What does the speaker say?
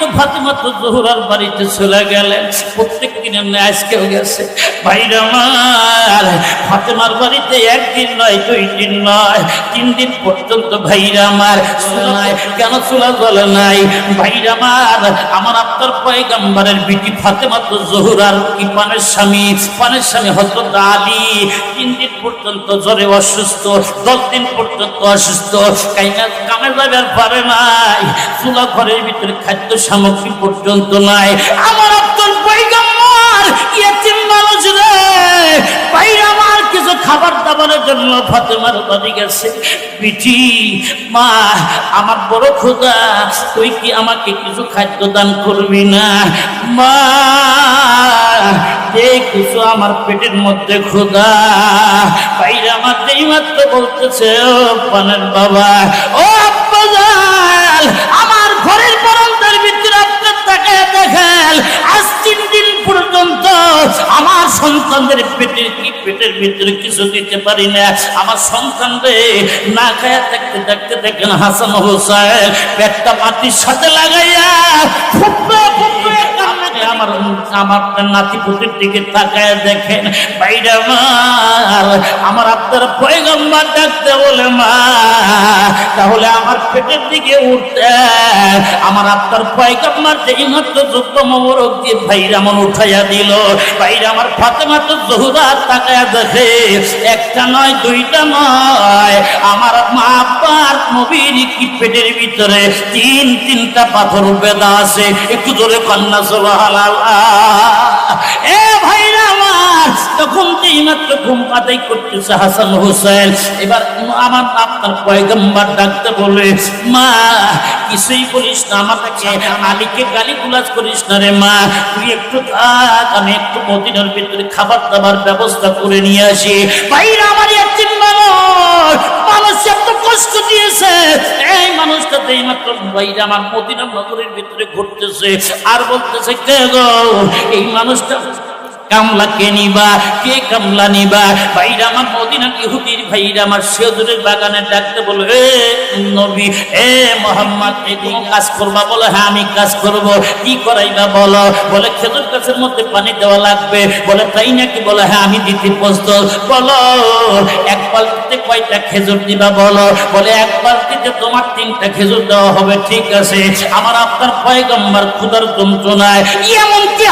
তো ফাতেমা তো জোহরার বাড়িতে চলে গেলেন, প্রত্যেক দিনের ন্যায় আজকেও গেছে। ভাইরা আমার, ফাতেমার বাড়িতে একদিন নয়, 2 দিন নয়, 3 দিন পর্যন্ত ভাইরা আমার চুলা নাই। কেন চুলা জ্বলে নাই? ভাইরা আমার আপনার পয়গম্বরের বিটি ফাতেমা তো জোহরার কি পানের স্বামী হযরত আলী 3 দিন পর্যন্ত জ্বরে অসুস্থ, 10 দিন পর্যন্ত অসুস্থ, কামে যাবার পারে নাই, চুলা ঘরের ভিতরে খাদ্য সামগ্রী পর্যন্ত নাই। আমার আপনার পয়গম্বর ইয়েতিম মানুষ রে, ভাইরা আমার কিছু খাবার দাবারের জন্য ফাতেমার বাড়ি গেছে। বিটি, মা আমার বড় ক্ষুধা, তুই কি আমাকে কিছু খাদ্য দান করবি না? মা এই কিছু আমার পেটের মধ্যে ক্ষুধা। ভাইরা আমার যেই মাত্র বলতেছে, ও পানের বাবা, ও আব্বাজান, আমার ঘরের বারান্দার ভিতরে আপনার তাকায় দেখেন, আজ 3 দিন পর্যন্ত আমার সন্তানদের পেটের ভিতরে কিছু দিতে পারি না। আমার সন্তানদের না খায়া থাকতে থাকতে দেখেন হাসান হোসেন পেটটা মাটির সাথে লাগাইয়া আমার নাতি পুতির দিকে তাকায় দেখেন। ভাইরা আমার আপনার পয়গম্বর ডাকতে বলে, মা তাহলে আমার পেটের দিকে উঠতে আমার আপনার পয়গম্বর যেই মাত্র যুদ্ধ মোবারক দিয়ে ভাইরা আমার উঠাইয়া দিল। ভাইরা আমার ফাতেমা তো জোহরা তাকায় দেখে, একটা নয়, 2টা নয়, আমার মা আব্বার নবীর কি পেটের ভিতরে 3টা পাথর বেদা আছে। একটু জোরে কন্যা সুবহানাল্লাহ। এ ভাইরা আমার, তখন যেই মাত্র ঘুম আদায় করতেছে হাসান হোসেন, এবার আমার আপনার পয়গম্বর ডাকতে বলে, মা কিছুই বলিস না, আমাকে আলীকে গালিগুলাজ করিস না রে মা, তুই একটু থাক, আমি একটু মদিনার ভিতরে খাবার দাবার ব্যবস্থা করে নিয়ে আসি। ভাইরা আমার এতিম মানুষ এত কষ্ট দিয়েছে, এই মানুষটা যেই মাত্র ভাইরা আমার মদিনা নগরীর ভিতরে ঘুরতেছে আর বলতেছে, কে গো এই মানুষটা কামলা কে নিবা, কে কামলা নিবা? ভাইরা আমার মদিনার ইহুদির ভাইরা আমার খেজুরের বাগানে ডাকতে বলে, এ নবী, এ মোহাম্মদ, এই কাজ করবা? বলে, হ্যাঁ আমি কাজ করব। কি করাইবা বলো? বলে, খেজুর গাছের মধ্যে পানি দেওয়া লাগবে। বলে, তাই নাকি? বলে, হ্যাঁ আমি দিতে প্রস্তুত। বলো, 1 বালতিতে কয়টা খেজুর দিবা বলো? বলে, 1 বালতিতে তোমার 3টা খেজুর দেওয়া হবে। ঠিক আছে। আমার আপনার পয়গম্বর ক্ষুধার যন্ত্রণায় এমনকি